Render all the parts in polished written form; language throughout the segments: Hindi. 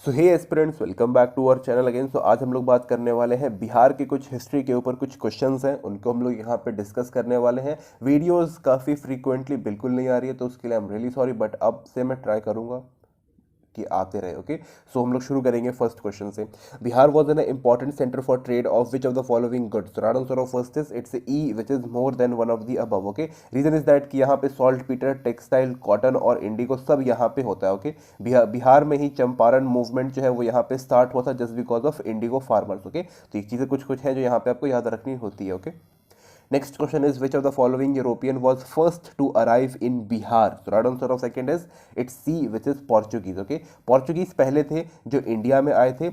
So hey aspirants, welcome back to our channel again. So आज हम लोग बात करने वाले हैं बिहार के कुछ हिस्ट्री के ऊपर। कुछ क्वेश्चंस हैं उनको हम लोग यहाँ पे डिस्कस करने वाले हैं। वीडियोस काफ़ी फ्रीक्वेंटली बिल्कुल नहीं आ रही है, तो उसके लिए I am really sorry, but अब से मैं ट्राई करूँगा कि आते रहे। ओके, सो हम लोग शुरू करेंगे फर्स्ट क्वेश्चन से। Bihar was an important centre for trade of which of the following goods? Right answer of first is it's E which is more than one of the above. Okay, reason is that कि यहाँ पे सॉल्ट पीटर, टेक्सटाइल, कॉटन और इंडिगो सब यहाँ पे होता है। ओके, बिहार में ही चंपारण मूवमेंट जो है वो यहाँ पे स्टार्ट हुआ था just because of Indigo farmers. Okay, तो ये चीज़ें कुछ कुछ हैं जो यहाँ पे आपको याद रखनी होती है। Okay, next question is which of the following European was first to arrive in Bihar? So right answer of second is it's C, which is Portuguese. Okay, Portuguese पहले थे जो इंडिया में आए थे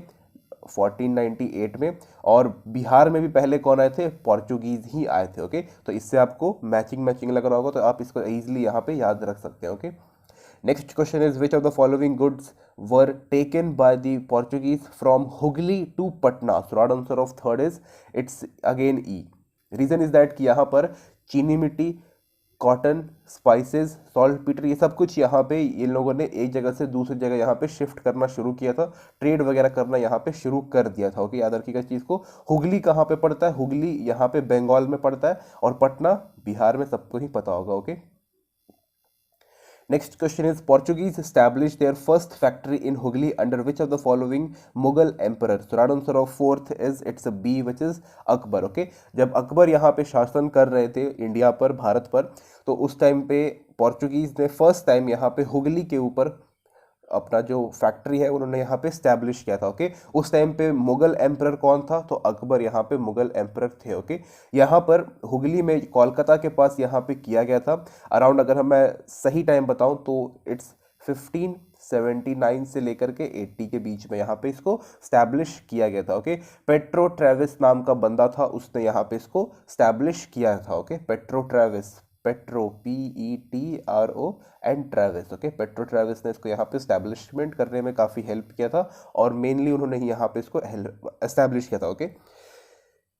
1498 में, और बिहार में भी पहले कौन आए थे? पोर्चुगीज ही आए थे। ओके, तो इससे आपको मैचिंग लग रहा होगा, तो आप इसको इजीली यहाँ पे याद रख सकते हैं। Okay, next question is which of the following goods were taken by the Portuguese from Hooghly to Patna? So right answer of third is it's again E. Reason is that कि यहाँ पर चीनी मिट्टी, कॉटन, स्पाइसेस, सॉल्ट पीटर, ये सब कुछ यहाँ पे इन लोगों ने एक जगह से दूसरी जगह यहाँ पे शिफ्ट करना शुरू किया था, ट्रेड वगैरह करना यहाँ पे शुरू कर दिया था। ओके, याद रखिएगा इस चीज़ को। हुगली कहाँ पे पड़ता है? हुगली यहाँ पे बंगाल में पड़ता है, और पटना बिहार में, सबको ही पता होगा। Okay, next question is Portuguese established their first factory in Hooghly under which of the following Mughal emperor? So right answer of fourth is it's a B, which is Akbar. Okay, जब अकबर यहाँ पे शासन कर रहे थे इंडिया पर, भारत पर, तो उस टाइम पे पोर्चुगीज ने फर्स्ट टाइम यहाँ पे हुगली के ऊपर अपना जो फैक्ट्री है उन्होंने यहाँ पे स्टैब्लिश किया था। ओके, उस टाइम पे मुगल एम्परर कौन था? तो अकबर यहाँ पे मुगल एम्परर थे। ओके, यहाँ पर हुगली में कोलकाता के पास यहाँ पे किया गया था अराउंड, अगर हम मैं सही टाइम बताऊं तो इट्स 1579 से लेकर के 80 के बीच में यहाँ पे इसको स्टैब्लिश किया गया था। ओके, पेट्रो ट्रेविस नाम का बंदा था, उसने यहाँ पे इसको स्टैब्लिश किया था। Okay, petro Travis, petro PETRO and Travis. Okay, petro Travis ने इसको यहाँ पे स्टैब्लिशमेंट करने में काफ़ी हेल्प किया था, और मेनली उन्होंने ही यहाँ पे इसको एस्टैब्लिश किया था। Okay,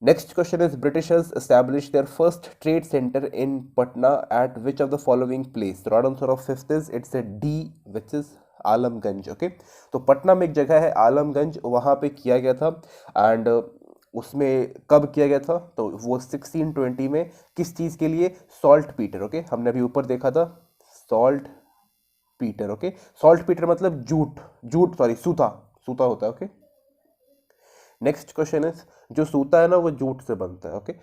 next question is Britishers establish there first trade centre in Patna eight which of the following place? Right answer of fifth is it's A D, which is Alamganj. Okay, तो पटना में एक जगह है आलमगंज, वहाँ पे किया गया था। एंड उसमें कब किया गया था? तो वो 1620 में। किस चीज़ के लिए? Salt Peter. ओके, हमने अभी ऊपर देखा था salt Peter. Okay, salt Peter मतलब जूट सॉरी सूता होता है। ओके, नेक्स्ट क्वेश्चन इज जो सूता है ना वो जूट से बनता है। Okay,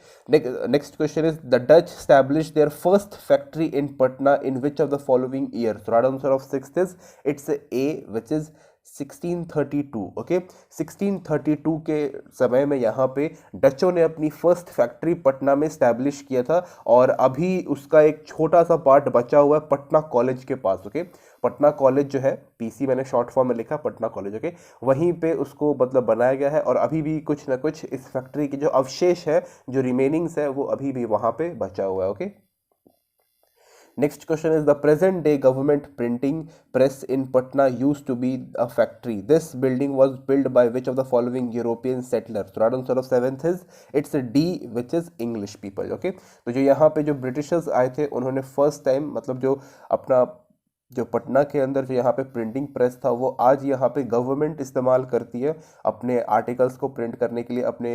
next question is the Dutch establish their first factory in Patna in which of the following year? Right answer of sixth is it's A, which is 1632। Okay, 1632 के समय में यहाँ पे डचों ने अपनी फर्स्ट फैक्ट्री पटना में स्टैब्लिश किया था, और अभी उसका एक छोटा सा पार्ट बचा हुआ है पटना कॉलेज के पास। ओके, पटना कॉलेज जो है, PC मैंने शॉर्ट फॉर्म में लिखा पटना कॉलेज। ओके, वहीं पे उसको मतलब बनाया गया है, और अभी भी कुछ ना कुछ इस फैक्ट्री के जो अवशेष है, जो रिमेनिंग्स है, वो अभी भी वहाँ पे बचा हुआ है। Okay, next question is the present day government printing press in Patna used to be a factory. This building was built by which of the following European settlers? So right answer of seventh is it's a D, which is English people. Okay, तो जो यहाँ पे जो ब्रिटिशर्स आए थे उन्होंने फर्स्ट टाइम मतलब जो अपना जो पटना के अंदर जो यहाँ पे प्रिंटिंग प्रेस था, वो आज यहाँ पे गवर्नमेंट इस्तेमाल करती है अपने आर्टिकल्स को प्रिंट करने के लिए, अपने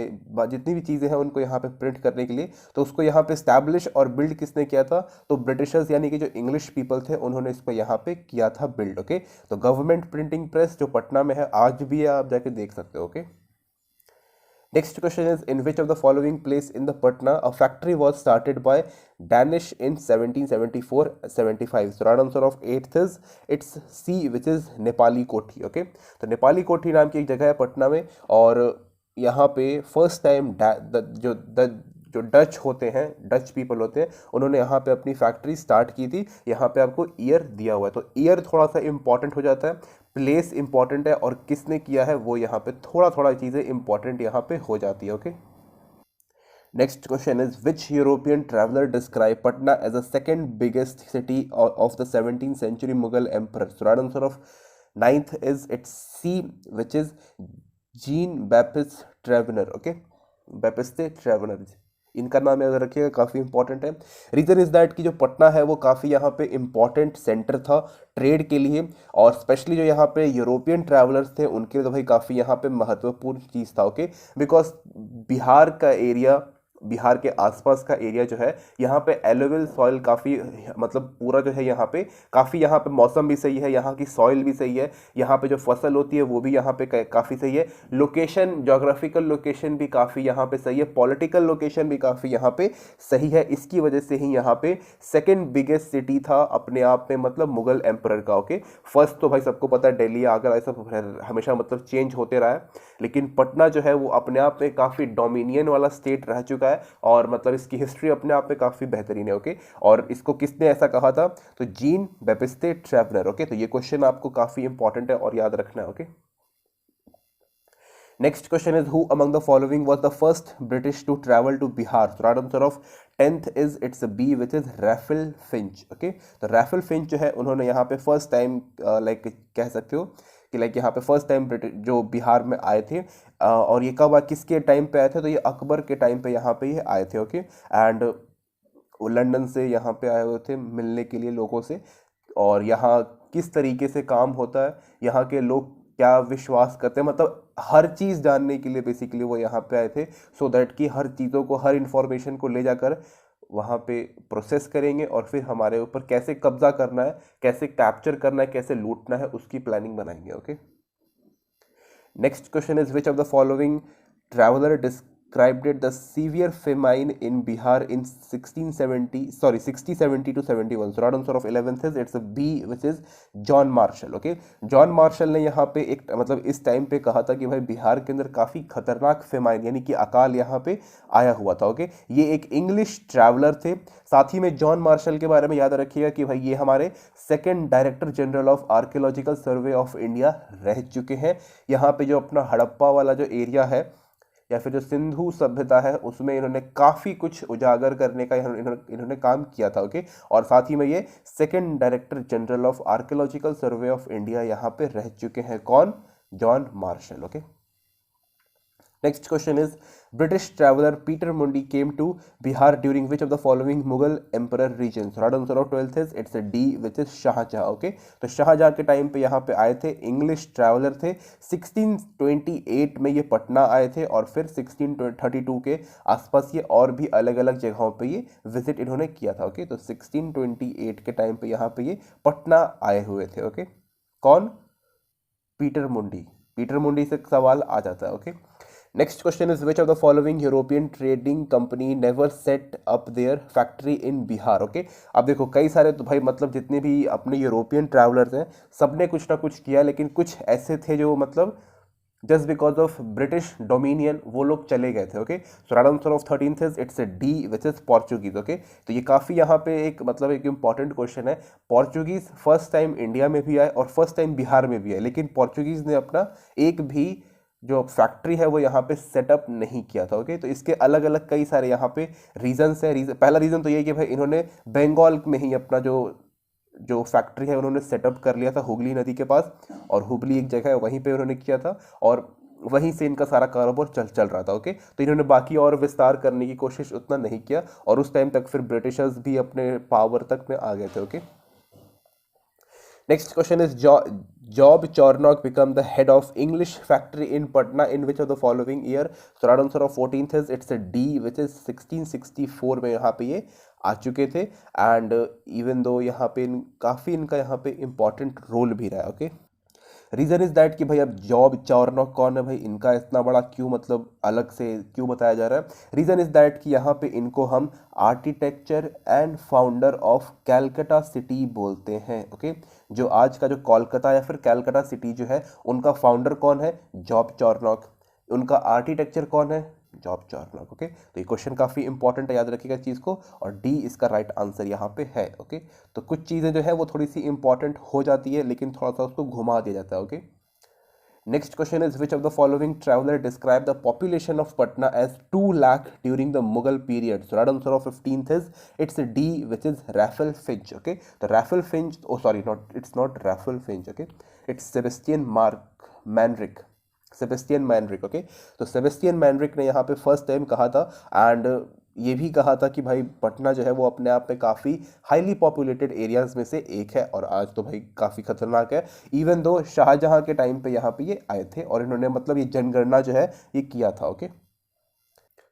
जितनी भी चीज़ें हैं उनको यहाँ पे प्रिंट करने के लिए। तो उसको यहाँ पे स्टैब्लिश और बिल्ड किसने किया था? तो ब्रिटिशर्स यानी कि जो इंग्लिश पीपल थे उन्होंने इसको यहाँ पे किया था बिल्ड। ओके, तो गवर्नमेंट प्रिंटिंग प्रेस जो पटना में है आज भी है, आप जाके देख सकते हो। Okay, next question is in which of the following place in the Patna a factory was started by Danish in 1774-75? So right answer of 8th is it's C, which is Nepali कोठी। ओके, तो नेपाली कोठी नाम की एक जगह है पटना में, और यहाँ पे फर्स्ट टाइम जो डच होते हैं, डच पीपल होते हैं, उन्होंने यहाँ पे अपनी फैक्ट्री स्टार्ट की थी। यहाँ पे आपको ईयर दिया हुआ है, तो ईयर थोड़ा सा इंपॉर्टेंट हो जाता है, प्लेस इंपॉर्टेंट है, और किसने किया है वो यहाँ पे थोड़ा चीज़ें इंपॉर्टेंट यहाँ पे हो जाती है। Okay, next question is which European traveller describe Patna as a second biggest city of the 17th century Mughal emperor? So right answer of ninth is it's C, which is Jean Baptiste Tavernier. Okay, Baptiste Tavernier, इनका नाम याद रखिएगा, काफ़ी इंपॉर्टेंट है। रीज़न इज़ दैट कि जो पटना है वो काफ़ी यहाँ पे इम्पॉर्टेंट सेंटर था ट्रेड के लिए, और स्पेशली जो यहाँ पे यूरोपियन ट्रैवलर्स थे उनके लिए तो भाई काफ़ी यहाँ पे महत्वपूर्ण चीज़ था, ओके। बिकॉज बिहार का एरिया, बिहार के आसपास का एरिया जो है यहाँ पे एलोवेल सॉइल काफ़ी, मतलब पूरा जो है यहाँ पे काफ़ी, यहाँ पे मौसम भी सही है, यहाँ की सॉइल भी सही है, यहाँ पे जो फसल होती है वो भी यहाँ पे काफ़ी सही है, लोकेशन, जोग्राफिकल लोकेशन भी काफ़ी यहाँ पे सही है, पॉलिटिकल लोकेशन भी काफ़ी यहाँ पे सही है। इसकी वजह से ही यहाँ पे सेकेंड बिगेस्ट सिटी था अपने आप में, मतलब मुगल एम्परर का, ओके। फर्स्ट तो भाई सबको पता है दिल्ली, आगरा, ऐसा हमेशा मतलब चेंज होते रहा है, लेकिन पटना जो है वो अपने आप में काफ़ी डोमिनियन वाला स्टेट रह चुका है, और मतलब इसकी हिस्ट्री अपने आप में काफ़ी बेहतरीन है, ओके। और इसको किसने ऐसा कहा था? तो जीन बैप्टिस्ट ट्रैवलर, ओके। तो ये क्वेश्चन आपको काफ़ी इंपॉर्टेंट है और याद रखना है, okay. Next question is, who among the following was the first British to travel to Bihar? So right answer of 10th is, it's a B, which is Raffle Finch, okay। तो Raffle Finch जो है उन्होंने यहाँ पे फर्स्ट टाइम लाइक कह सकते हो कि लाइक यहाँ पे फर्स्ट टाइम ब्रिटिश जो बिहार में आए थे, और ये कब, किसके टाइम पे आए थे? तो ये अकबर के टाइम पे यहाँ पे ये आए थे, ओके। एंड वो लंदन से यहाँ पे आए हुए थे मिलने के लिए लोगों से, और यहाँ किस तरीके से काम होता है, यहाँ के लोग क्या विश्वास करते हैं, मतलब हर चीज़ जानने के लिए बेसिकली वो यहाँ पे आए थे, सो दैट कि हर चीज़ों को, हर इंफॉर्मेशन को ले जाकर वहाँ पे प्रोसेस करेंगे, और फिर हमारे ऊपर कैसे कब्जा करना है, कैसे कैप्चर करना है, कैसे लूटना है, उसकी प्लानिंग बनाएंगे, okay. Next question is, which of the following traveller described it the severe famine in Bihar in 60 70 to 71? So right answer of 11th is, it's a B, which is John Marshall, okay. John Marshall ने यहाँ पे एक, मतलब इस टाइम पे कहा था कि भाई बिहार के अंदर काफ़ी खतरनाक फेमाइन यानी कि अकाल यहाँ पे आया हुआ था, ओके। ये एक इंग्लिश ट्रैवलर थे। साथ ही में जॉन मार्शल के बारे में याद रखिएगा कि भाई ये हमारे second director general of archaeological survey of India रह चुके हैं। यहाँ पे जो अपना हड़प्पा वाला जो एरिया है या फिर जो सिंधु सभ्यता है उसमें इन्होंने काफ़ी कुछ उजागर करने का इन्होंने काम किया था, ओके। और साथ ही में ये second director general of archaeological survey of India यहाँ पे रह चुके हैं। कौन? John Marshall, okay. Next question is, British traveler Peter Mundy came to Bihar during which of the following Mughal emperor regions? Right answer of 12th is, it's a D, which is Shahjahan, okay. तो शाहजहाँ के टाइम पे यहाँ पे आए थे, इंग्लिश ट्रैवलर थे। 1628 में ये पटना आए थे, और फिर 1632 के आसपास ये और भी अलग अलग जगहों पे ये विजिट इन्होंने किया था, ओके। तो 1628 के टाइम पे यहाँ पे ये पटना आए हुए थे, ओके। कौन? पीटर मुंडी। पीटर मुंडी से सवाल आ जाता है, okay. Next question is, which of the following European trading company never set up their factory in Bihar, okay. अब देखो कई सारे तो भाई मतलब जितने भी अपने यूरोपियन ट्रैवलर्स हैं सबने कुछ ना कुछ किया, लेकिन कुछ ऐसे थे जो मतलब just because of British dominion वो लोग चले गए थे, okay. So right answer of 13th is, it's A D, which is Portuguese, okay. तो ये काफ़ी यहाँ पे एक मतलब एक इंपॉर्टेंट क्वेश्चन है। पोर्चुगीज फर्स्ट टाइम इंडिया में भी आए और फर्स्ट टाइम बिहार में भी आए, लेकिन पोर्चुगीज ने अपना एक भी जो फैक्ट्री है वो यहाँ पे सेटअप नहीं किया था, ओके। तो इसके अलग अलग कई सारे यहाँ पे रीजंस है। पहला रीज़न तो ये है कि भाई इन्होंने बंगाल में ही अपना जो फैक्ट्री है उन्होंने सेटअप कर लिया था हुगली नदी के पास, और हुगली एक जगह है वहीं पे उन्होंने किया था, और वहीं से इनका सारा कारोबार चल रहा था, ओके। तो इन्होंने बाकी और विस्तार करने की कोशिश उतना नहीं किया, और उस टाइम तक फिर ब्रिटिशर्स भी अपने पावर तक में आ गए थे, okay. Next question is, Job Charnock become the head of English factory in Patna in which of the following year? So right answer of 14th is, it's a D, which is 1664 में यहाँ पे ये आ चुके थे, एंड इवन दो यहाँ पे काफ़ी इनका यहाँ पे इम्पॉर्टेंट रोल भी रहा है, ओके। रीज़न इज़ दैट कि भाई अब जॉब चार्नॉक कौन है भाई, इनका इतना बड़ा क्यों मतलब अलग से क्यों बताया जा रहा है? रीज़न इज़ दैट कि यहाँ पे इनको हम architecture and founder of Calcutta city बोलते हैं, ओके। जो आज का जो कोलकाता या फिर कैलकाटा सिटी जो है उनका फाउंडर कौन है? Job Charnock. उनका आर्किटेक्चर कौन है? Job Charnock, okay. तो ये क्वेश्चन काफ़ी इंपॉर्टेंट है, याद रखिएगा चीज़ को, और डी इसका राइट आंसर यहाँ पे है, ओके। तो कुछ चीज़ें जो है वो थोड़ी सी इंपॉर्टेंट हो जाती है, लेकिन थोड़ा सा उसको घुमा दिया जाता है, okay. Next question is, which of the following traveller describe the population of Patna as 2 lakh during the Mughal period? So right answer of 15th is, it's D, which is Ralph Fitch, okay. तो Ralph Fitch, oh sorry, it's not Ralph Fitch, okay, it's Sebastian Manrique, okay. तो सेबेस्टियन मैनरिक ने यहाँ पे फर्स्ट टाइम कहा था, एंड ये भी कहा था कि भाई पटना जो है वो अपने आप में काफ़ी हाईली पॉपुलेटेड एरियाज में से एक है, और आज तो भाई काफ़ी खतरनाक है। इवन दो शाहजहां के टाइम पे यहाँ पे ये आए थे और इन्होंने मतलब ये जनगणना जो है ये किया था। Okay,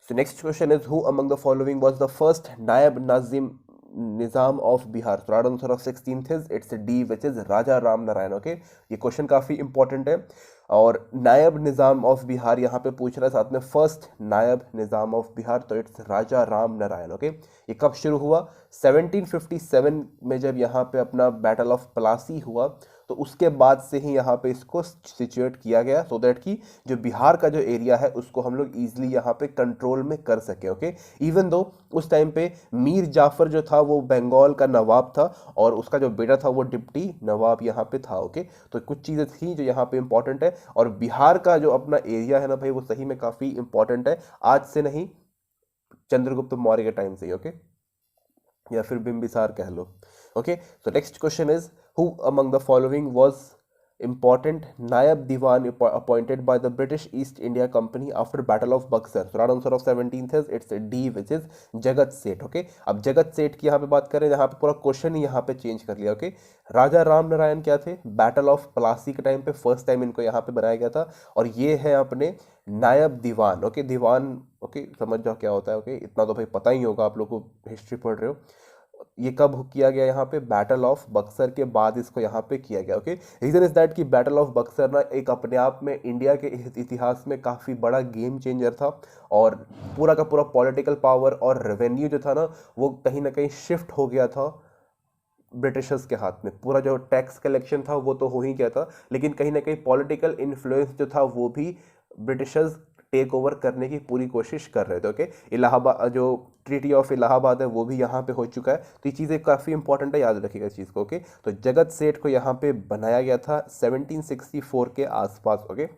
so next question is who among the following was the first नायब नाजिम निजाम ऑफ बिहार? तो right answer of 16th is it's D which is Raja Ram Narayan. Okay, ये क्वेश्चन काफ़ी इंपॉर्टेंट है। और नायब निज़ाम ऑफ बिहार यहाँ पे पूछ रहा है साथ में, फर्स्ट नायब निज़ाम ऑफ बिहार, तो it's Raja Ram Narayan. Okay, ये कब शुरू हुआ? 1757 में जब यहाँ पे अपना बैटल ऑफ प्लासी हुआ, तो उसके बाद से ही यहाँ पे इसको सिचुएट किया गया, सो दैट कि जो बिहार का जो एरिया है उसको हम लोग ईजिली यहाँ पे कंट्रोल में कर सके। ओके, इवन दो उस टाइम पे मीर जाफर जो था वो बंगाल का नवाब था और उसका जो बेटा था वो डिप्टी नवाब यहाँ पे था। ओके, तो कुछ चीज़ें थी जो यहाँ पे इंपॉर्टेंट है, और बिहार का जो अपना एरिया है ना भाई वो सही में काफ़ी इंपॉर्टेंट है, आज से नहीं, चंद्रगुप्त मौर्य के टाइम से ही। ओके, या फिर बिंबिसार कह लो। Okay, so next question is who among the following was important naib Diwan appointed by the British East India Company after Battle of Buxar? So right answer of 17th is it's D which is जगत सेठ। ओके, अब जगत सेठ की यहाँ पे बात करें, यहाँ पे पूरा क्वेश्चन ही यहाँ पे चेंज कर लिया। ओके, राजा राम नारायण क्या थे? बैटल ऑफ प्लासी के टाइम पे फर्स्ट टाइम इनको यहाँ पे बनाया गया था, और ये है अपने नायब दीवान। ओके, दीवान, ओके समझ जाओ क्या होता है। ओके, इतना तो भाई पता ही होगा, आप लोग को हिस्ट्री पढ़ रहे हो। ये कब किया गया? यहाँ पे बैटल ऑफ बक्सर के बाद इसको यहाँ पे किया गया। ओके, रीजन इज दैट कि बैटल ऑफ बक्सर ना एक अपने आप में इंडिया के इतिहास में काफ़ी बड़ा गेम चेंजर था, और पूरा का पूरा पॉलिटिकल पावर और रेवेन्यू जो था ना वो कहीं ना कहीं शिफ्ट हो गया था ब्रिटिशर्स के हाथ में। पूरा जो टैक्स कलेक्शन था वो तो हो ही गया था, लेकिन कहीं ना कहीं पॉलिटिकल इन्फ्लुएंस जो था वो भी ब्रिटिशर्स टेक ओवर करने की पूरी कोशिश कर रहे थे। ओके, इलाहाबाद जो ट्रीटी ऑफ इलाहाबाद है वो भी यहाँ पे हो चुका है, तो ये चीज़ें काफ़ी इंपॉर्टेंट है, याद रखिएगा इस चीज़ को। ओके, तो जगत सेठ को यहाँ पे बनाया गया था 1764 के आसपास। Okay,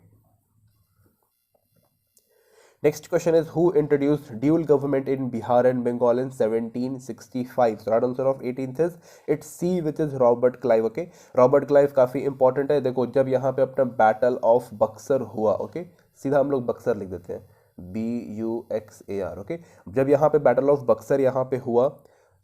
next question is who introduced dual government in Bihar and Bengal in 1765? So right answer of 18th is it's C which is Robert Clive. Okay, Robert Clive काफ़ी इंपॉर्टेंट है। देखो जब यहाँ पे अपना बैटल ऑफ बक्सर हुआ, ओके सीधा हम लोग बक्सर लिख देते हैं, BUXAR। ओके, जब यहाँ पे बैटल ऑफ बक्सर यहाँ पे हुआ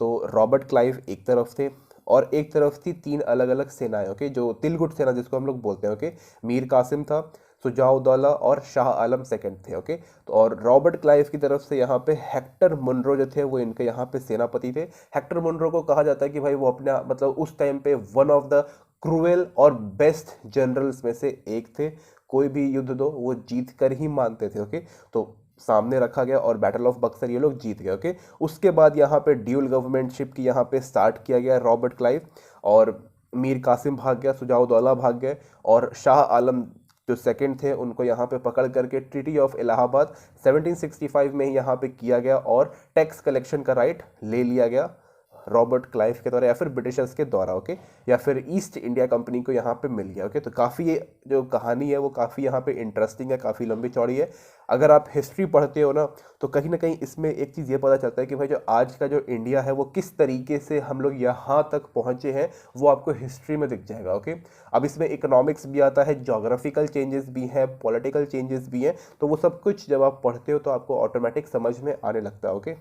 तो रॉबर्ट क्लाइव एक तरफ थे और एक तरफ थी तीन अलग अलग सेनाएं। ओके, जो तिलगुट सेना जिसको हम लोग बोलते हैं। ओके, मीर कासिम था, सुजाउद्दौला और शाह आलम सेकंड थे। ओके, तो और रॉबर्ट क्लाइव की तरफ से यहाँ पे हेक्टर मुनरो जो थे वो इनके यहाँ पे सेनापति थे। हेक्टर मुनरो को कहा जाता है कि भाई वो अपने मतलब उस टाइम पे वन ऑफ द क्रूएल और बेस्ट जनरल्स में से एक थे। कोई भी युद्ध दो वो जीत कर ही मानते थे। ओके, तो सामने रखा गया और बैटल ऑफ बक्सर ये लोग जीत गए। ओके, उसके बाद यहाँ पे ड्यूल गवर्नमेंटशिप की यहाँ पे स्टार्ट किया गया रॉबर्ट क्लाइव, और मीर कासिम भाग गया, सुजाउद्दौला भाग गए, और शाह आलम जो सेकंड थे उनको यहाँ पे पकड़ करके ट्रीटी ऑफ इलाहाबाद 1765 में ही यहाँ पे किया गया, और टैक्स कलेक्शन का राइट ले लिया गया रॉबर्ट क्लाइव के द्वारा या फिर ब्रिटिशर्स के द्वारा। ओके, या फिर ईस्ट इंडिया कंपनी को यहाँ पे मिल गया। ओके, तो काफ़ी ये जो कहानी है वो काफ़ी यहाँ पे इंटरेस्टिंग है, काफ़ी लंबी चौड़ी है। अगर आप हिस्ट्री पढ़ते हो ना तो कहीं ना कहीं इसमें एक चीज़ ये पता चलता है कि भाई जो आज का जो इंडिया है वो किस तरीके से हम लोग यहाँ तक पहुँचे हैं वो आपको हिस्ट्री में दिख जाएगा। ओके, अब इसमें इकोनॉमिक्स भी आता है, जोग्राफिकल चेंजेस भी हैं, पॉलिटिकल चेंजेस भी हैं, तो वो सब कुछ जब आप पढ़ते हो तो आपको ऑटोमेटिक समझ में आने लगता है। Okay,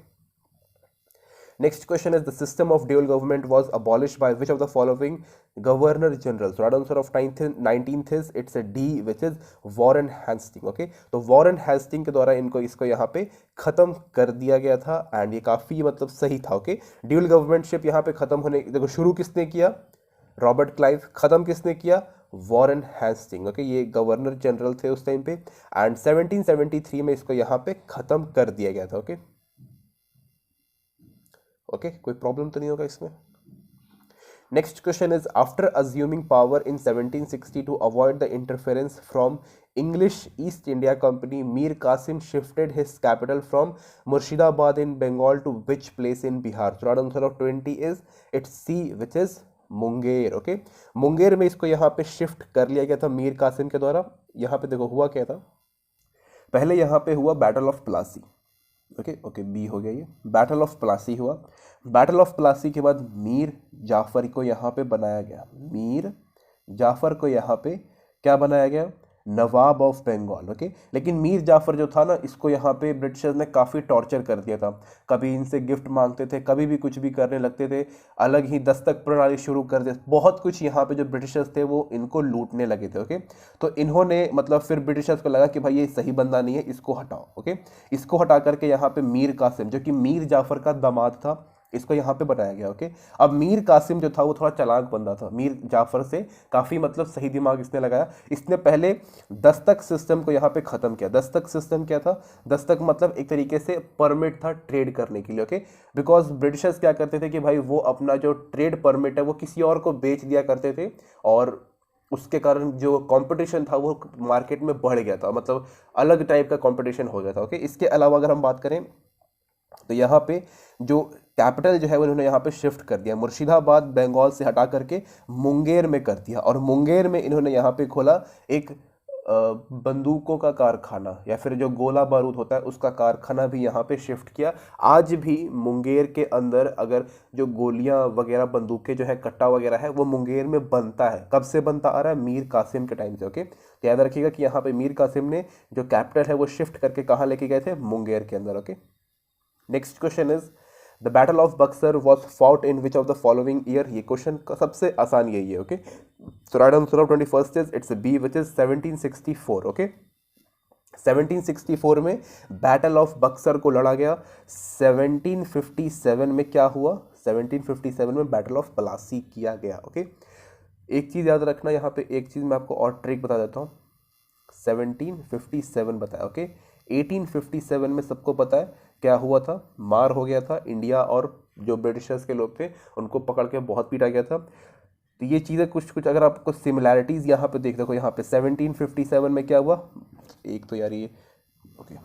next question is the system of dual government was abolished by which of the following governor general? So right answer of 19th is it's a D which is Warren Hastings। okay, तो वॉरेन हेस्टिंग के द्वारा इनको इसको यहाँ पे खत्म कर दिया गया था, एंड ये काफ़ी मतलब सही था। ओके, ड्यूल गवर्नमेंटशिप यहाँ पे खत्म होने, देखो शुरू किसने किया? Robert Clive. खत्म किसने किया? Warren Hasting. ओके, ये गवर्नर जनरल थे उस टाइम पे, एंड 1773 में इसको यहाँ पे खत्म कर दिया गया था। ओके, ओके, कोई प्रॉब्लम तो नहीं होगा इसमें। Next question is after assuming power in 1760 to avoid the interference from English East India Company, Mir Qasim shifted his capital from Murshidabad in Bengal to which place in Bihar? तो right answer of 20 is it's C which is Munger. Okay, Munger में इसको यहाँ पे शिफ्ट कर लिया गया था मीर कासिम के द्वारा। यहाँ पे देखो हुआ क्या था, पहले यहाँ पे हुआ battle of Plassey. Okay okay, B हो गया, ये बैटल ऑफ प्लासी हुआ। बैटल ऑफ प्लासी के बाद मीर जाफर को यहाँ पे बनाया गया। मीर जाफर को यहाँ पे क्या बनाया गया? नवाब ऑफ बंगाल। ओके, लेकिन मीर जाफर जो था ना, इसको यहाँ पे ब्रिटिशर्स ने काफ़ी टॉर्चर कर दिया था। कभी इनसे गिफ्ट मांगते थे, कभी भी कुछ भी करने लगते थे, अलग ही दस्तक प्रणाली शुरू कर दी, बहुत कुछ यहाँ पे जो ब्रिटिशर्स थे वो इनको लूटने लगे थे। ओके, तो इन्होंने मतलब फिर ब्रिटिशर्स को लगा कि भाई ये सही बंदा नहीं है, इसको हटाओ। ओके, इसको हटा करके यहाँ पे मीर कासिम, जो कि मीर जाफर का दामाद था, इसको यहाँ पे बनाया गया। ओके, अब मीर कासिम जो था वो थोड़ा चालाक बंदा था, मीर जाफर से काफ़ी मतलब सही दिमाग इसने लगाया। इसने पहले दस्तक सिस्टम को यहाँ पे ख़त्म किया। दस्तक सिस्टम क्या था? दस्तक मतलब एक तरीके से परमिट था ट्रेड करने के लिए। ओके, बिकॉज ब्रिटिशर्स क्या करते थे कि भाई वो अपना जो ट्रेड परमिट है वो किसी और को बेच दिया करते थे, और उसके कारण जो कंपटीशन था वो मार्केट में बढ़ गया था, मतलब अलग टाइप का कंपटीशन हो गया था। ओके, इसके अलावा अगर हम बात करें तो यहाँ पे जो कैपिटल जो है वो इन्होंने यहाँ पे शिफ्ट कर दिया, मुर्शिदाबाद बंगाल से हटा करके मुंगेर में कर दिया, और मुंगेर में इन्होंने यहाँ पे खोला एक बंदूकों का कारखाना, या फिर जो गोला बारूद होता है उसका कारखाना भी यहाँ पे शिफ्ट किया। आज भी मुंगेर के अंदर अगर जो गोलियां वगैरह, बंदूकें जो है, कट्टा वगैरह है, वो मुंगेर में बनता है। कब से बनता आ रहा है? मीर कासिम के टाइम से। ओके, तो याद रखिएगा कि यहाँ पे मीर कासिम ने जो कैपिटल है वो शिफ्ट करके कहाँ लेके गए थे? मुंगेर के अंदर। Okay, next question is the battle of Buxar was fought in which of the following year. ये क्वेश्चन का सबसे आसान यही है। Okay, so right answer of 21st is it's B which is 1764। Okay, 1764 में बैटल ऑफ बक्सर को लड़ा गया। 1757 में क्या हुआ? 1757 में बैटल ऑफ पलासी किया गया। ओके, एक चीज़ याद रखना यहाँ पे, एक चीज़ मैं आपको और ट्रिक बता देता हूँ। 1757 बताया। ओके, 1857 में सबको पता है क्या हुआ था? मार हो गया था, इंडिया और जो ब्रिटिशर्स के लोग थे उनको पकड़ के बहुत पीटा गया था। तो ये चीज़ें कुछ कुछ अगर आपको सिमिलैरिटीज़ यहाँ पे देख देखो, यहाँ पे 1757 में क्या हुआ? एक तो यार ये ओके,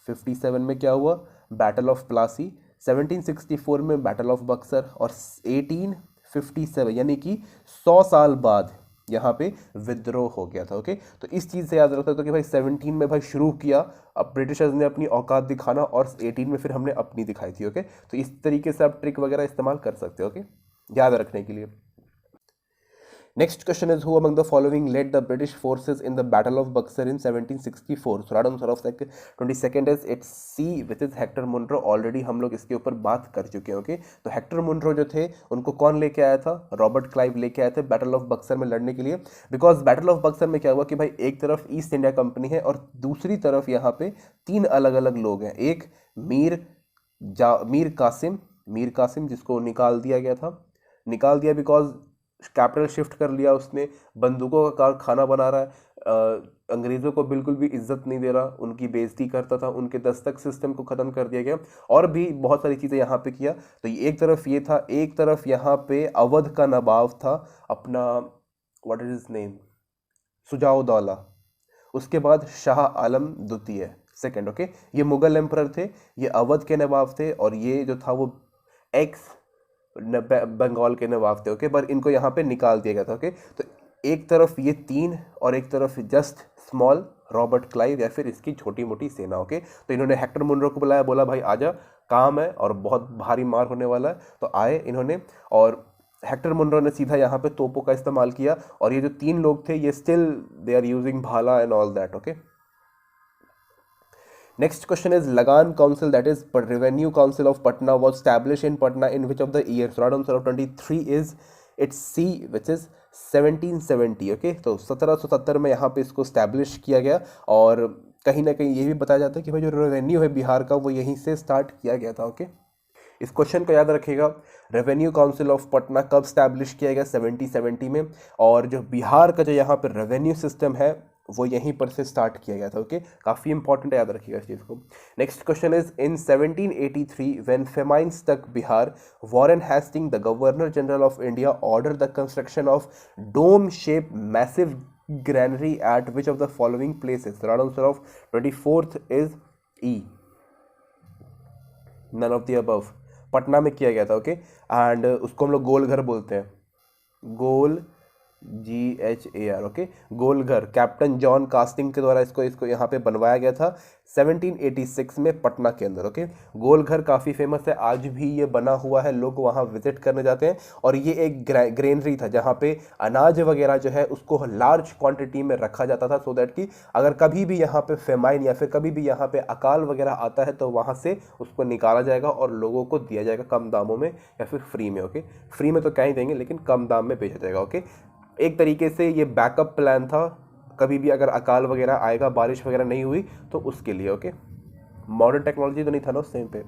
57 में क्या हुआ? Battle of Plassey. 1764 में बैटल ऑफ बक्सर, और 1857 यानी कि 100 साल बाद यहाँ पे विद्रोह हो गया था। ओके, तो इस चीज़ से याद रखते हो कि भाई 17 में भाई शुरू किया, अब ब्रिटिशर्स ने अपनी औकात दिखाना, और 18 में फिर हमने अपनी दिखाई थी। ओके, तो इस तरीके से आप ट्रिक वगैरह इस्तेमाल कर सकते हो। ओके, याद रखने के लिए। Next question is who among the following led the British forces in the Battle of Buxar in 1764? So right answer of 22nd is it's C which is Hector Munro. Already हम लोग इसके ऊपर बात कर चुके हैं। ओके, तो हेक्टर मुनरो जो थे उनको कौन लेके आया था? रॉबर्ट क्लाइव लेके आए थे बैटल ऑफ बक्सर में लड़ने के लिए। बिकॉज बैटल ऑफ बक्सर में क्या हुआ कि भाई एक तरफ ईस्ट इंडिया कंपनी है और दूसरी तरफ यहाँ पे तीन अलग अलग लोग हैं। एक मीर कासिम जिसको निकाल दिया गया था, निकाल दिया बिकॉज कैपिटल शिफ्ट कर लिया उसने, बंदूकों का कारखाना बना रहा है, अंग्रेज़ों को बिल्कुल भी इज्जत नहीं दे रहा, उनकी बेइज्जती करता था, उनके दस्तक सिस्टम को ख़त्म कर दिया गया, और भी बहुत सारी चीज़ें यहाँ पे किया। तो एक तरफ ये था, एक तरफ यहाँ पे अवध का नवाब था अपना, what is his name, Shuja-ud-Daula. उसके बाद शाह आलम द्वितीय सेकंड। ओके, ये मुगल एम्परर थे, ये अवध के नवाब थे, और ये जो था वो एक्स बंगाल के नवाब थे। ओके, पर इनको यहाँ पे निकाल दिया गया था। ओके, तो एक तरफ ये तीन और एक तरफ जस्ट स्मॉल रॉबर्ट क्लाइव या फिर इसकी छोटी मोटी सेना। ओके, तो इन्होंने हेक्टर मुनरो को बुलाया, बोला भाई आजा, काम है और बहुत भारी मार होने वाला है। तो आए इन्होंने, और हेक्टर मुनरो ने सीधा यहाँ पे तोपों का इस्तेमाल किया, और ये जो तीन लोग थे ये स्टिल दे आर यूजिंग भाला and all that. Okay, next question is Lagan Council, that is Revenue Council of Patna, was established in Patna in which of the years? So right answer of 23 is it's C which is 1770। Okay, तो 1770 में यहाँ पे इसको स्टैब्लिश किया गया, और कहीं ना कहीं ये भी बताया जाता है कि भाई जो रेवेन्यू है बिहार का वो यहीं से स्टार्ट किया गया था। ओके, इस क्वेश्चन को याद रखिएगा, रेवेन्यू काउंसिल ऑफ पटना कब स्टैब्लिश किया गया? 1770 में, और जो बिहार का जो यहाँ पर रेवेन्यू सिस्टम है वो यहीं पर से स्टार्ट किया गया था। ओके, काफ़ी इंपॉर्टेंट है, याद रखिएगा इस चीज़ को। Next question is in 1783 when famine struck Bihar, Warren Hasting the governor general of India order the construction of dome shape massive granary at which of the following places? Right answer of 24th is E, none of the above. Patna में किया गया था। ओके, एंड उसको हम लोग गोल घर बोलते हैं, गोल GHAR, okay. Golghar captain John casting के द्वारा इसको यहाँ पे बनवाया गया था 1786 में पटना के अंदर, ओके। गोलघर काफ़ी फेमस है, आज भी ये बना हुआ है, लोग वहाँ विजिट करने जाते हैं। और ये एक ग्रेनरी था जहाँ पे अनाज वगैरह जो है उसको लार्ज क्वांटिटी में रखा जाता था, सो दैट कि अगर कभी भी यहाँ पे फेमाइन या फिर कभी भी यहाँ पे अकाल वगैरह आता है तो वहाँ से उसको निकाला जाएगा और लोगों को दिया जाएगा कम दामों में या फिर फ्री में, ओके। फ्री में तो क्या ही देंगे, लेकिन कम दाम में बेचा जाएगा, ओके। एक तरीके से ये बैकअप प्लान था, कभी भी अगर अकाल वगैरह आएगा, बारिश वगैरह नहीं हुई तो उसके लिए, ओके। मॉडर्न टेक्नोलॉजी तो नहीं था ना उस टाइम पे।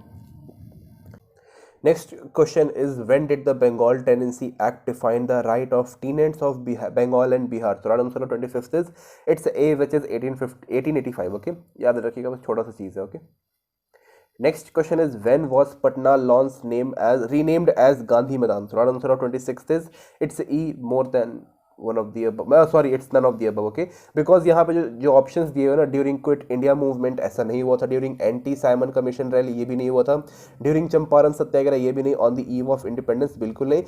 Next question is when did the Bengal tenancy act define the right of tenants of Bengal and Bihar? तो right answer 25th is it's A which is 1885, okay. याद रखिएगा, बस छोटा सा चीज़ है, okay. Next question is when was Patna launch name as renamed as Gandhi Maidan? तो right answer 26th is it's E more than one of the above, sorry it's none of the above, okay. Because यहाँ पे जो ऑप्शंस दिए हुए ना, ड्यूरिंग क्विट इंडिया मूवमेंट ऐसा नहीं हुआ था, during anti Simon commission rally ये भी नहीं हुआ था, ड्यूरिंग चंपारण सत्याग्रह ये भी नहीं, on the eve of independence बिल्कुल नहीं।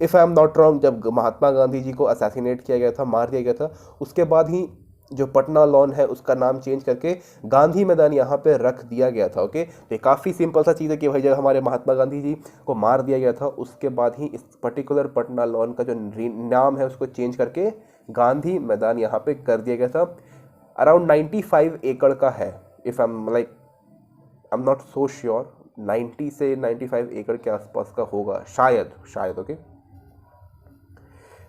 If I am not wrong, जब महात्मा गांधी जी को असैसिनेट किया गया था, मार दिया गया था, उसके बाद ही जो पटना लॉन है उसका नाम चेंज करके गांधी मैदान यहाँ पे रख दिया गया था, ओके। तो ये काफ़ी सिंपल सा चीज़ है कि भाई जब हमारे महात्मा गांधी जी को मार दिया गया था उसके बाद ही इस पर्टिकुलर पटना लॉन का जो नाम है उसको चेंज करके गांधी मैदान यहाँ पे कर दिया गया था। अराउंड 95 एकड़ का है, if I am like I am not so sure, 90 से 95 एकड़ के आसपास का होगा शायद, okay.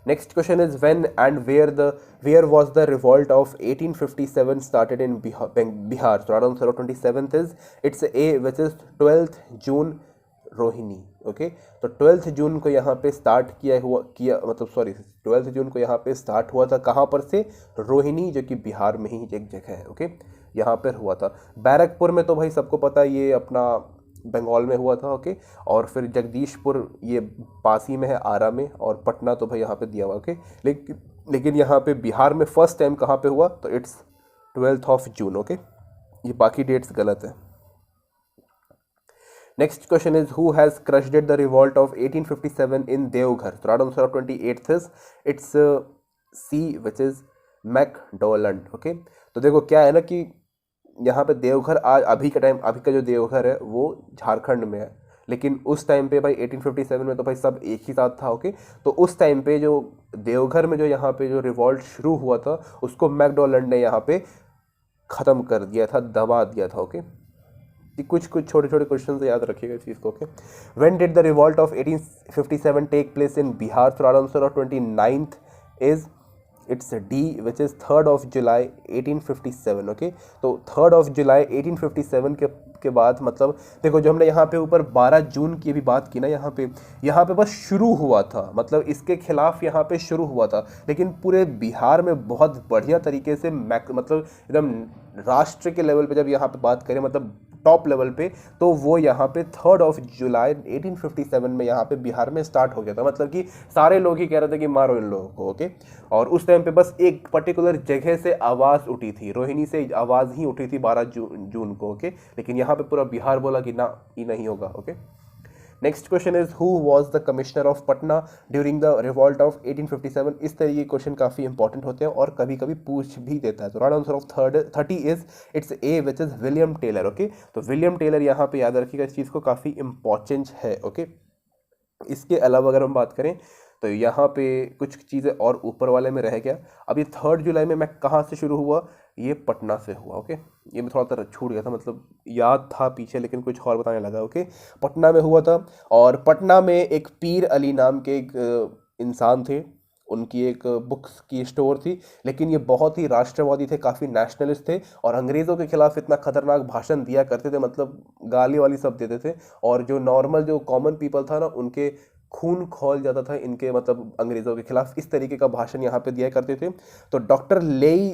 Next question is when and where was the revolt of 1857 started in Bihar? So our answer 27th is it's A, which is 12th June Rohini, okay. तो 12 जून को यहाँ पे स्टार्ट सॉरी 12 जून को यहाँ पे स्टार्ट हुआ था, कहाँ पर से? रोहिणी, जो कि बिहार में ही एक जगह है, ओके। यहाँ पर हुआ था। बैरकपुर में तो भाई सबको पता है ये अपना बंगाल में हुआ था, ओके। और फिर जगदीशपुर ये पास ही में है, आरा में, और पटना तो भाई यहाँ पे दिया हुआ, ओके। लेकिन यहाँ पे बिहार में फर्स्ट टाइम कहाँ पे हुआ? तो इट्स 12 जून, ओके। ये बाकी डेट्स गलत है। Next question is who has crushed the revolt of 1857 in Deoghar? तो right answer 28th is it's C, which is McDonald, okay. तो देखो क्या है ना कि यहाँ पे देवघर आज अभी का जो देवघर है वो झारखंड में है, लेकिन उस टाइम पे भाई 1857 में तो भाई सब एक ही साथ था, ओके। तो उस टाइम पे जो देवघर में जो यहाँ पे जो रिवॉल्ट शुरू हुआ था उसको मैकडोलंड ने यहाँ पे ख़त्म कर दिया था, दबा दिया था, ओके। कुछ छोटे छोटे क्वेश्चन से याद रखिएगा इस चीज़ को, okay. When did the revolt of 1857 take place in Bihar? तो answer of 29th is it's D, which is 3rd July 1857, okay. तो 3rd जुलाई 1857 के बाद मतलब देखो जो हमने यहाँ पे ऊपर 12 जून की भी बात की ना, यहाँ पे बस शुरू हुआ था, मतलब इसके खिलाफ यहाँ पे शुरू हुआ था, लेकिन पूरे बिहार में बहुत बढ़िया तरीके से मतलब एकदम राष्ट्र के लेवल पे जब यहाँ पे बात करें, मतलब टॉप लेवल पे, तो वो यहाँ पे 3rd जुलाई 1857 में यहाँ पे बिहार में स्टार्ट हो गया था। मतलब कि सारे लोग ही कह रहे थे कि मारो इन लोगों को, ओके। और उस टाइम पे बस एक पर्टिकुलर जगह से आवाज़ उठी थी, रोहिणी से आवाज़ ही उठी थी 12 जून को, ओके। लेकिन यहाँ पे पूरा बिहार बोला कि ना, ये नहीं होगा, okay. Next question is who was the commissioner of Patna during the revolt of 1857? इस तरह के क्वेश्चन काफ़ी इंपॉर्टेंट होते हैं और कभी कभी पूछ भी देता है। तो right answer of 30 is it's A, which is William Taylor, okay. तो विलियम टेलर यहाँ पे याद रखिएगा, इस चीज़ को काफ़ी इंपॉर्टेंट है, ओके। इसके अलावा अगर हम बात करें तो यहाँ पे कुछ चीज़ें और ऊपर वाले में रह गया। अब ये 3rd जुलाई में मैं कहाँ से शुरू हुआ? ये पटना से हुआ, ओके। ये मैं थोड़ा सा छूट गया था, मतलब याद था पीछे लेकिन कुछ और बताने लगा, ओके। पटना में हुआ था, और पटना में एक पीर अली नाम के एक इंसान थे, उनकी एक बुक्स की स्टोर थी, लेकिन ये बहुत ही राष्ट्रवादी थे, काफ़ी नेशनलिस्ट थे, और अंग्रेज़ों के खिलाफ इतना खतरनाक भाषण दिया करते थे, मतलब गाली वाली सब देते थे। और जो नॉर्मल जो कॉमन पीपल था ना, उनके खून खौल जाता था इनके, मतलब अंग्रेज़ों के खिलाफ इस तरीके का भाषण यहाँ पे दिया करते थे। तो डॉक्टर लेई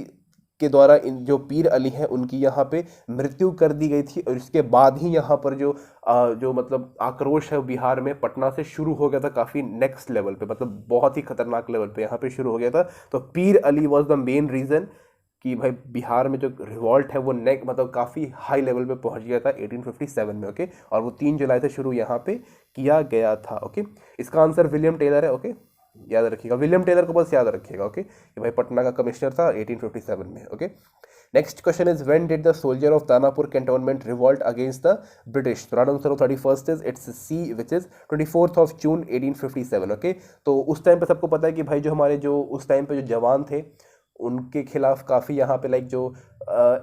के द्वारा इन जो पीर अली हैं उनकी यहाँ पे मृत्यु कर दी गई थी, और इसके बाद ही यहाँ पर जो मतलब आक्रोश है बिहार में पटना से शुरू हो गया था, काफ़ी नेक्स्ट लेवल पे, मतलब बहुत ही खतरनाक लेवल पे यहाँ पे शुरू हो गया था। तो पीर Ali was the main reason कि भाई बिहार में जो रिवॉल्ट है वो मतलब काफ़ी हाई लेवल पे पहुंच गया था 1857 में, ओके। और वो 3 जुलाई से शुरू यहाँ पे किया गया था, ओके। इसका आंसर विलियम टेलर है, ओके। याद रखिएगा, विलियम टेलर को बस याद रखिएगा, ओके, कि भाई पटना का कमिश्नर था 1857 में, okay. Next question is when did the soldier of Danapur cantonment revolt against the British? तो right answer of 31st is it's C which is 24th of June 1857, okay. तो उस टाइम पे सबको पता है कि भाई जो हमारे जो उस टाइम पे जो जवान थे उनके खिलाफ काफ़ी यहाँ पे लाइक जो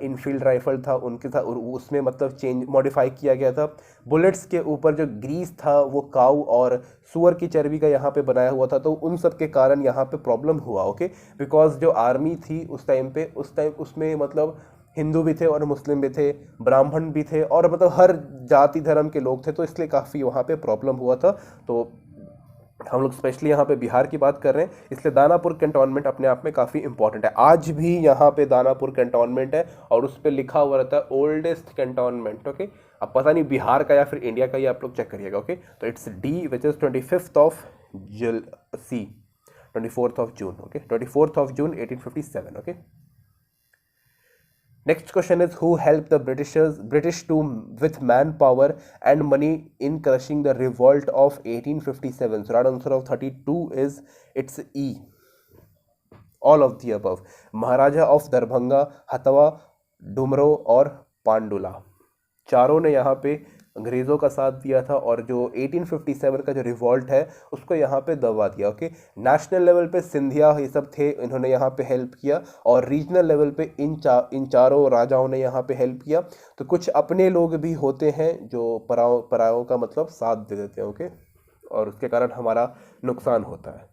इनफील्ड राइफल था उनके था, उसमें मतलब चेंज मॉडिफाई किया गया था। बुलेट्स के ऊपर जो ग्रीस था वो काऊ और सुअर की चर्बी का यहाँ पे बनाया हुआ था, तो उन सब के कारण यहाँ पे प्रॉब्लम हुआ, ओके। बिकॉज जो आर्मी थी उस टाइम उसमें मतलब हिंदू भी थे और मुस्लिम भी थे, ब्राह्मण भी थे, और मतलब हर जाति धर्म के लोग थे, तो इसलिए काफ़ी वहाँ पे प्रॉब्लम हुआ था। तो हम लोग स्पेशली यहाँ पे बिहार की बात कर रहे हैं, इसलिए दानापुर कैंटोनमेंट अपने आप में काफ़ी इंपॉर्टेंट है। आज भी यहाँ पे दानापुर कैंटोनमेंट है और उस पर लिखा हुआ रहता है ओल्डेस्ट कैंटोनमेंट, ओके। अब पता नहीं बिहार का या फिर इंडिया का, ये आप लोग चेक करिएगा, ओके। तो it's D which is 25th of C 24th of June, okay, 24th of June 1857, okay. Next question is who helped the British to with manpower and money in crushing the revolt of 1857? So right answer of 32 is it's E. All of the above. Maharaja of Darbhanga, हथवा, डुमरो और पांडुला, चारों ने यहाँ पे अंग्रेज़ों का साथ दिया था और जो 1857 का जो रिवॉल्ट है उसको यहाँ पे दबा दिया, ओके। नेशनल लेवल पे सिंधिया ये सब थे, इन्होंने यहाँ पे हेल्प किया, और रीजनल लेवल पे इन चारों राजाओं ने यहाँ पे हेल्प किया। तो कुछ अपने लोग भी होते हैं जो परायों का मतलब साथ दे देते हैं, ओके, और उसके कारण हमारा नुकसान होता है।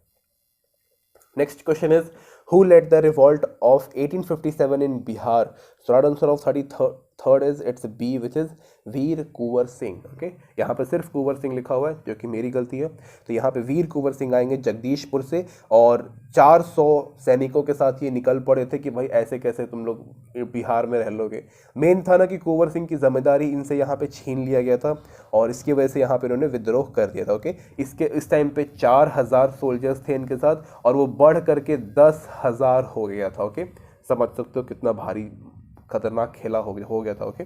Next question is who led the revolt of 1857 in Bihar? So right answer of 33rd is it's B which is Veer Kunwar Singh, okay. यहाँ पे सिर्फ कुंवर सिंह लिखा हुआ है जो कि मेरी गलती है, तो यहाँ पे वीर कुंवर सिंह आएंगे जगदीशपुर से, और 400 सैनिकों के साथ ये निकल पड़े थे कि भाई ऐसे कैसे तुम लोग बिहार में रह लोगे। मेन था ना कि कुंवर सिंह की जिम्मेदारी इनसे यहाँ पे छीन लिया गया था और इसकी वजह से यहाँ पे इन्होंने विद्रोह कर दिया था, ओके। इस टाइम पे 4000 सोल्जर्स थे इनके साथ और वो बढ़ करके 10,000 हो गया था, ओके। समझ सकते हो कितना भारी खतरनाक खेला हो गया था, okay.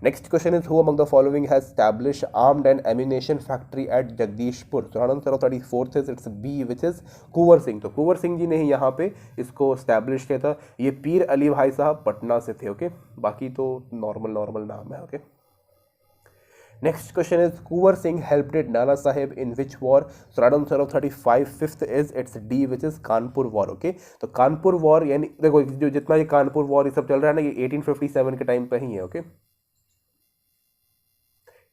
Next question is who among the following has establish armed and ammunition factory at Jagdishpur? तो answer of 34th is it's B which is Kunwar Singh. तो कुंवर सिंह जी ने ही यहाँ पे इसको एस्टैब्लिश किया था। ये पीर अली भाई साहब पटना से थे, ओके। बाकी तो नॉर्मल नाम है, okay. Next question is Kuwar Singh helped Nana Sahib in which war? So right answer of 35th is it's D which is Kanpur war, okay. तो कानपुर वॉर यानी देखो जो जितना ये कानपुर वॉर ये सब चल रहा है ना, ये 1857 के टाइम पर ही है, ओके।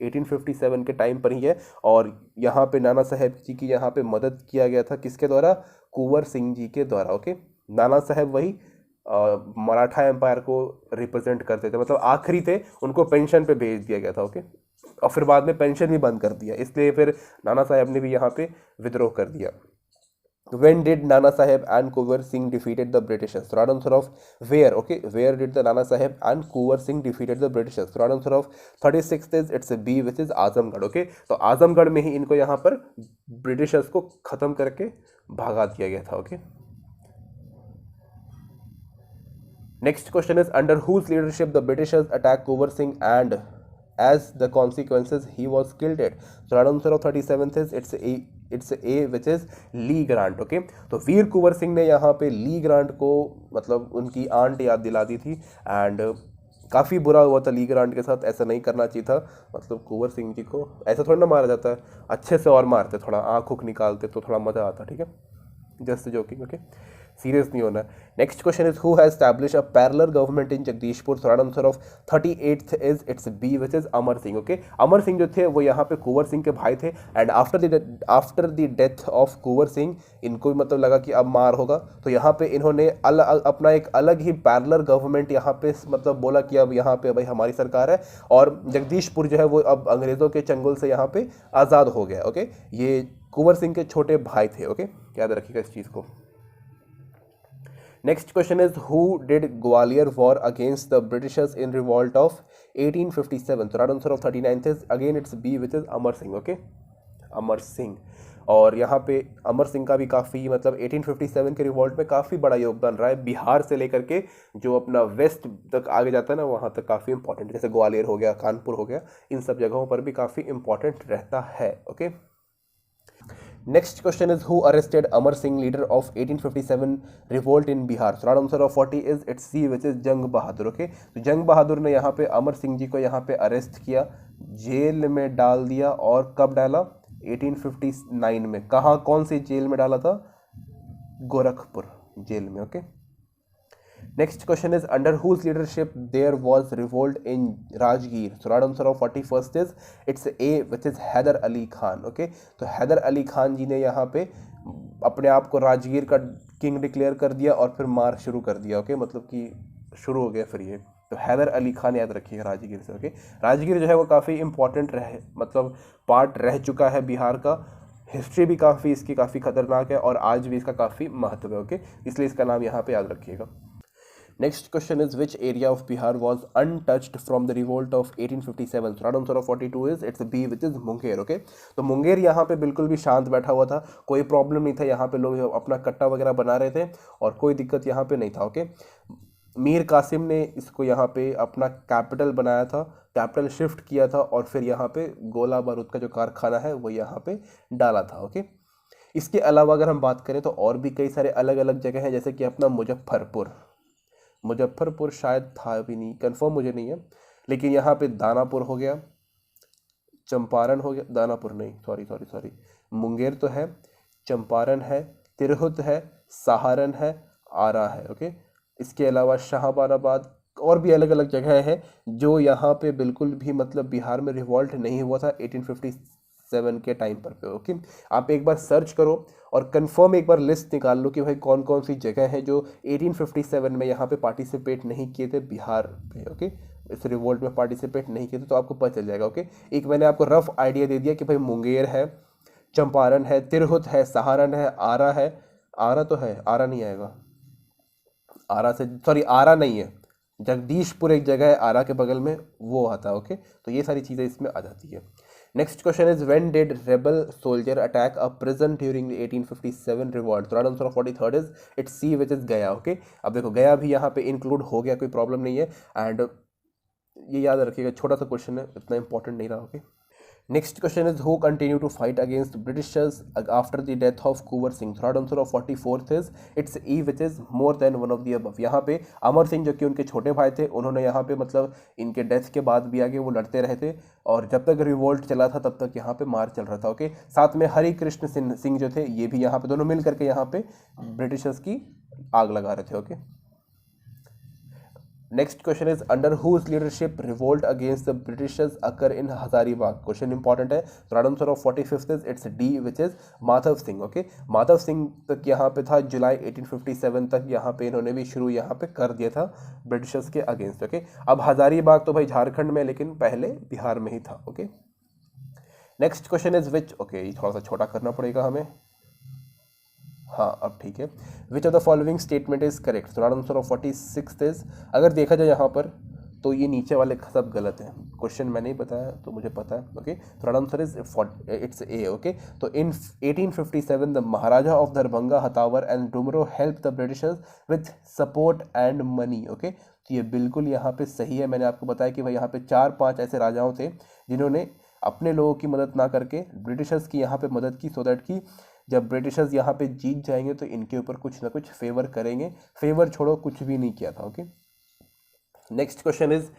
1857 के टाइम पर ही है और यहाँ पे नाना साहेब जी की यहाँ पे मदद किया गया था, किसके द्वारा? कुंवर सिंह जी के द्वारा, ओके। नाना साहेब वही मराठा एम्पायर को रिप्रेजेंट करते थे, मतलब आखिरी थे, उनको पेंशन पे भेज दिया गया था, ओके। और फिर बाद में पेंशन भी बंद कर दिया, इसलिए फिर नाना साहेब ने भी यहाँ पे विद्रोह कर दिया। When did Nana Sahib and Kuwar Singh defeated the Britishers? So right answer of where, okay, where did the Nana Sahib and Kuwar Singh defeated the Britishers? So right answer of 36th is it's a B which is Azamgarh, okay। तो आजमगढ़ में ही इनको यहाँ पर ब्रिटिशर्स को खत्म करके भगा दिया गया था, okay. Next question is under whose leadership the Britishers attacked Kuwar Singh and as the consequences he was killed dead? So right answer of 37th is it's a which is Lee Grant, okay. तो वीर कुंवर सिंह ने यहाँ पे ली ग्रांट को मतलब उनकी आंट याद दिला दी थी एंड काफ़ी बुरा हुआ था ली ग्रांट के साथ, ऐसा नहीं करना चाहिए था। मतलब कुंवर सिंह जी को ऐसा थोड़ा ना मारा जाता है, अच्छे से और मारते, थोड़ा आँख उख निकालते तो थोड़ा मज़ा आता, ठीक है। जस्ट जोकिंग, ओके, सीरियस नहीं होना। Next question is who has establish a parallel government in Jagdishpur? Third answer of 38th is it's B which is Amar Singh, okay. Amar Singh जो थे वो यहाँ पे कुंवर सिंह के भाई थे and after the death of Kunwar Singh इनको भी मतलब लगा कि अब मार होगा, तो यहाँ पे इन्होंने अपना एक अलग ही पैरेलल गवर्नमेंट यहाँ पे मतलब बोला कि अब यहाँ पे भाई हमारी सरकार है और जगदीशपुर जो है वो अब अंग्रेज़ों के चंगुल से यहाँ पे आज़ाद हो गया, ओके। ये कुंवर सिंह के छोटे भाई थे, ओके, याद रखिएगा इस चीज़ को। Next question is who did Gwalior war against the Britishers in revolt of 1857? So right answer of 39th is again it's B which is Amar Singh, okay, Amar Singh. और यहाँ पे अमर सिंह का भी काफ़ी मतलब 1857 के रिवॉल्ट में काफ़ी बड़ा योगदान रहा है, बिहार से लेकर के जो अपना वेस्ट तक आगे जाता है ना वहाँ तक काफ़ी इंपॉर्टेंट, जैसे ग्वालियर हो गया, कानपुर हो गया, इन सब जगहों पर भी काफ़ी इंपॉर्टेंट रहता है, okay. Next question is who arrested Amar Singh, leader of 1857 revolt in Bihar? So right answer of 40 is it's C, which is जंग बहादुर. Okay, तो जंग बहादुर ने यहाँ पे अमर सिंह जी को यहाँ पे अरेस्ट किया, जेल में डाल दिया. और कब डाला? 1859 में. कहाँ, कौन सी जेल में डाला था? गोरखपुर जेल में. Okay. Next question is under whose leadership there was revolt in Rajgir? So right answer of 41st is it's A, which is Haidar Ali Khan. Okay, तो हैदर अली खान जी ने यहाँ पे अपने आप को राजगीर का किंग डिक्लेयर कर दिया और फिर मार शुरू कर दिया. ओके, मतलब कि शुरू हो गया फिर ये. तो हैदर अली खान याद रखिएगा राजगीर से. ओके, राजगीर जो है वो काफ़ी इंपॉर्टेंट मतलब पार्ट रह चुका है बिहार का. हिस्ट्री भी काफ़ी इसकी काफ़ी खतरनाक है और आज भी इसका काफ़ी महत्व है. ओके, इसलिए इसका नाम यहाँ पे याद रखिएगा. Next question is which area of Bihar was untouched from the revolt of 1857? So right answer of 42 is it's B, which is Munger. Okay, तो मुंगेर यहाँ पे बिल्कुल भी शांत बैठा हुआ था, कोई प्रॉब्लम नहीं था. यहाँ पे लोग अपना कट्टा वगैरह बना रहे थे और कोई दिक्कत यहाँ पे नहीं था. ओके, मीर कासिम ने इसको यहाँ पे अपना कैपिटल बनाया था, कैपिटल शिफ्ट किया था और फिर यहाँ पे गोला बारूद का जो कारखाना है वो यहाँ पे डाला था. ओके, इसके अलावा अगर हम बात करें तो और भी कई सारे अलग अलग जगह हैं, जैसे कि अपना मुजफ्फरपुर शायद था भी नहीं, कंफर्म मुझे नहीं है, लेकिन यहाँ पे दानापुर हो गया, चंपारण हो गया, दानापुर नहीं, सॉरी, मुंगेर तो है, चंपारण है, तिरहुत है, सहारन है, आरा है. ओके, इसके अलावा शाहबानाबाद और भी अलग अलग जगह हैं जो यहाँ पे बिल्कुल भी मतलब बिहार में रिवॉल्ट नहीं हुआ था 1857 के टाइम पर पे. ओके, आप एक बार सर्च करो और कंफर्म एक बार लिस्ट निकाल लो कि भाई कौन कौन सी जगह है जो 1857 में यहाँ पे पार्टिसिपेट नहीं किए थे बिहार पे. ओके, इस रिवोल्ट में पार्टिसिपेट नहीं किए थे, तो आपको पता चल जाएगा. ओके, एक मैंने आपको रफ आइडिया दे दिया कि भाई मुंगेर है, चंपारण है, तिरहुत है, सहारन है, आरा है. आरा तो है, आरा नहीं आएगा, आरा नहीं है, जगदीशपुर एक जगह है आरा के बगल में, वो आता है. ओके, तो ये सारी चीज़ें इसमें आ जाती है. Next question is when did rebel soldier attack a prison during 1857 revolt? तो right answer of 43rd is it's C, which is Gaya. Okay, अब देखो गया भी यहाँ पे इंक्लूड हो गया, कोई प्रॉब्लम नहीं है. एंड ये याद रखिएगा, छोटा सा क्वेश्चन है, इतना इंपॉर्टेंट नहीं रहा. Okay, next question is who continue to fight against Britishers after the death of Kunwar Singh? Third answer of 44th is it's E, which is more than one of the above. यहाँ पे अमर सिंह जो कि उनके छोटे भाई थे, उन्होंने यहाँ पे मतलब इनके डेथ के बाद भी आगे वो लड़ते रहे थे और जब तक रिवोल्ट चला था तब तक यहाँ पे मार चल रहा था. ओके, साथ में हरि कृष्ण सिंह जो थे, ये भी यहाँ पे दोनों मिल करके यहाँ पे ब्रिटिशर्स की आग लगा रहे थे. Okay, next question is under whose leadership revolt against the Britishers occur in Hazaribagh? Question important है. तो right answer of 45th is it's D, which is Madhav Singh. Okay, Madhav Singh तक यहाँ पे था, जुलाई 1857 तक यहाँ पे इन्होंने भी शुरू यहाँ पे कर दिया था ब्रिटिशर्स के अगेंस्ट. ओके, अब हजारीबाग तो भाई झारखंड में, लेकिन पहले बिहार में ही था. Okay, next question is which, okay ये थोड़ा सा छोटा करना पड़ेगा हमें, हाँ अब ठीक है. Which of the following statement is correct? तो right answer of 46th is, अगर देखा जाए यहाँ पर तो ये नीचे वाले सब गलत हैं. क्वेश्चन मैंने ही बताया तो मुझे पता है. ओके, तो right answer is it's A. Okay, तो in 1857 the Maharaja of Darbhanga, Hathwa and Dumraon help the Britishers with support and money. Okay, तो ये बिल्कुल यहाँ पे सही है. मैंने आपको बताया कि भाई यहाँ पे 4-5 ऐसे राजाओं थे जिन्होंने अपने लोगों की मदद ना करके ब्रिटिशर्स की यहाँ पे मदद की, सो दैट की जब ब्रिटिशर्स यहाँ पे जीत जाएंगे तो इनके ऊपर कुछ ना कुछ फेवर करेंगे. फेवर छोड़ो, कुछ भी नहीं किया था. Okay, next question is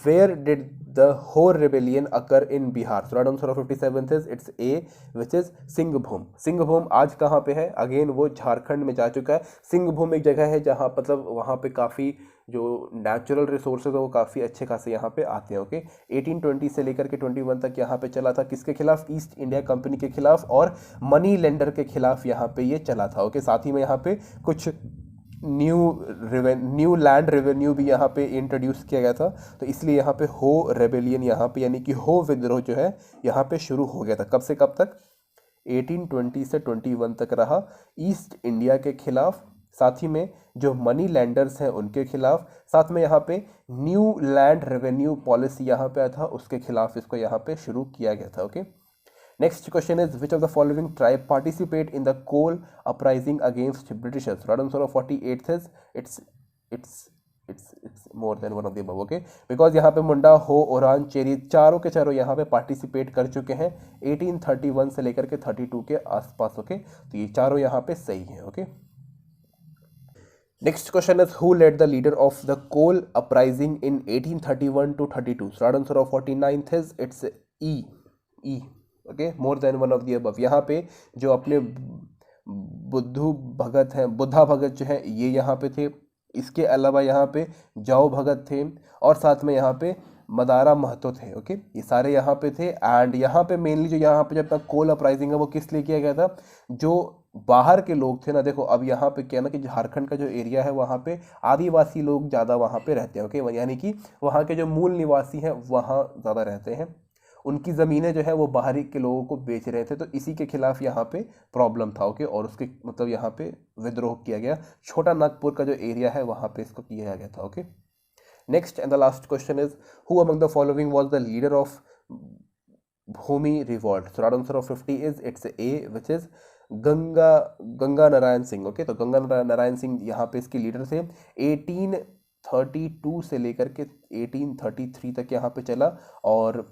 where did the Ho rebellion occur in Bihar? तो right answer of 57th is it's A, which is Singhbhum. Singhbhum आज कहाँ पे है? अगेन वो झारखंड में जा चुका है. सिंहभूम एक जगह है जहाँ मतलब वहाँ पे काफ़ी जो नेचुरल रिसोर्सेज है वो काफ़ी अच्छे खासे यहाँ पे आते हैं. ओके, 1820 से लेकर के 21 तक यहाँ पे चला था. किसके खिलाफ? ईस्ट इंडिया कंपनी के खिलाफ और मनी लेंडर के खिलाफ यहाँ पे ये चला था. ओके, साथ ही में यहाँ पे कुछ न्यू लैंड रेवेन्यू भी यहाँ पे इंट्रोड्यूस किया गया था. तो इसलिए यहाँ पे हो रेबेलियन यहाँ पे यानी कि हो विद्रोह जो है यहाँ पे शुरू हो गया था. कब से कब तक? 1820 से 21 तक रहा. ईस्ट इंडिया के खिलाफ, साथ ही में जो मनी लैंडर्स हैं उनके खिलाफ, साथ में यहाँ पे न्यू लैंड रेवेन्यू पॉलिसी यहाँ पे आया था, उसके खिलाफ इसको यहाँ पे शुरू किया गया था. Okay, next question is which of the following tribe participate in the Kol uprising against Britishers? Right answer of 48th is it's more than one of the above, okay, because यहाँ पे मुंडा, हो, ओरान, चेरी चारों के चारों यहाँ पे पार्टिसिपेट कर चुके हैं 1831 से लेकर के 32 के आसपास, ओके, तो ये चारों यहाँ पे सही है, okay. Next question is, who led the leader of the coal uprising in 1831 to 32? So right answer of 49th is it's E. E. Okay, more than one of the above. यहाँ पे जो अपने बुद्धू भगत हैं, बुद्धा भगत जो है ये यहाँ पे थे, इसके अलावा यहाँ पे जाओ भगत थे, और साथ में यहाँ पे मदारा महतो थे, ओके, ये सारे यहाँ पे थे। एंड यहाँ पे मेनली जो यहाँ पे जब तक कोल अपराइजिंग है वो किस लिए किया गया था, जो बाहर के लोग थे ना, देखो अब यहाँ पे क्या ना कि झारखंड का जो एरिया है वहाँ पे आदिवासी लोग ज़्यादा वहाँ पे रहते हैं, ओके, यानी कि वहाँ के जो मूल निवासी हैं वहाँ ज़्यादा रहते हैं, उनकी ज़मीनें जो है वो बाहरी के लोगों को बेच रहे थे, तो इसी के खिलाफ यहाँ पे प्रॉब्लम था, ओके, और उसके मतलब यहाँ पे विद्रोह किया गया। छोटा नागपुर का जो एरिया है वहाँ पे इसको किया गया था, okay. Next and the last question is, who among the following was the leader of Bhumij revolt? So right answer of 50 is it's A, which is Ganga Narayan Singh, okay, तो गंगा नारायण सिंह यहाँ पे इसके लीडर थे। 1832 से लेकर के 1833 तक यहाँ पे चला, और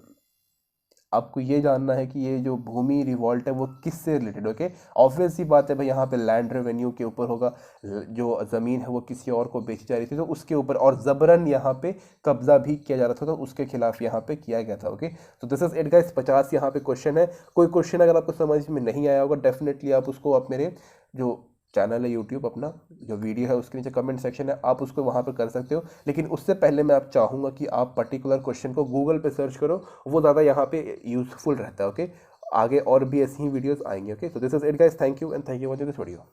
आपको ये जानना है कि ये जो भूमि रिवॉल्ट है वो किससे रिलेटेड, ओके, ऑब्वियस सी बात है भाई, यहाँ पे लैंड रेवेन्यू के ऊपर होगा, जो ज़मीन है वो किसी और को बेची जा रही थी तो उसके ऊपर, और ज़बरन यहाँ पे कब्जा भी किया जा रहा था तो उसके खिलाफ यहाँ पे किया गया था, ओके। तो दिस इज इट गाइस, 50 यहाँ पे क्वेश्चन है। कोई क्वेश्चन अगर आपको समझ में नहीं आया होगा, डेफिनेटली आप उसको आप मेरे जो चैनल है यूट्यूब, अपना जो वीडियो है उसके नीचे कमेंट सेक्शन है, आप उसको वहाँ पर कर सकते हो, लेकिन उससे पहले मैं आप चाहूँगा कि आप पर्टिकुलर क्वेश्चन को गूगल पे सर्च करो, वो ज़्यादा यहाँ पे यूजफुल रहता है, ओके। आगे और भी ऐसी ही वीडियोस आएंगे, ओके। तो this is it guys, thank you and thank you for this video.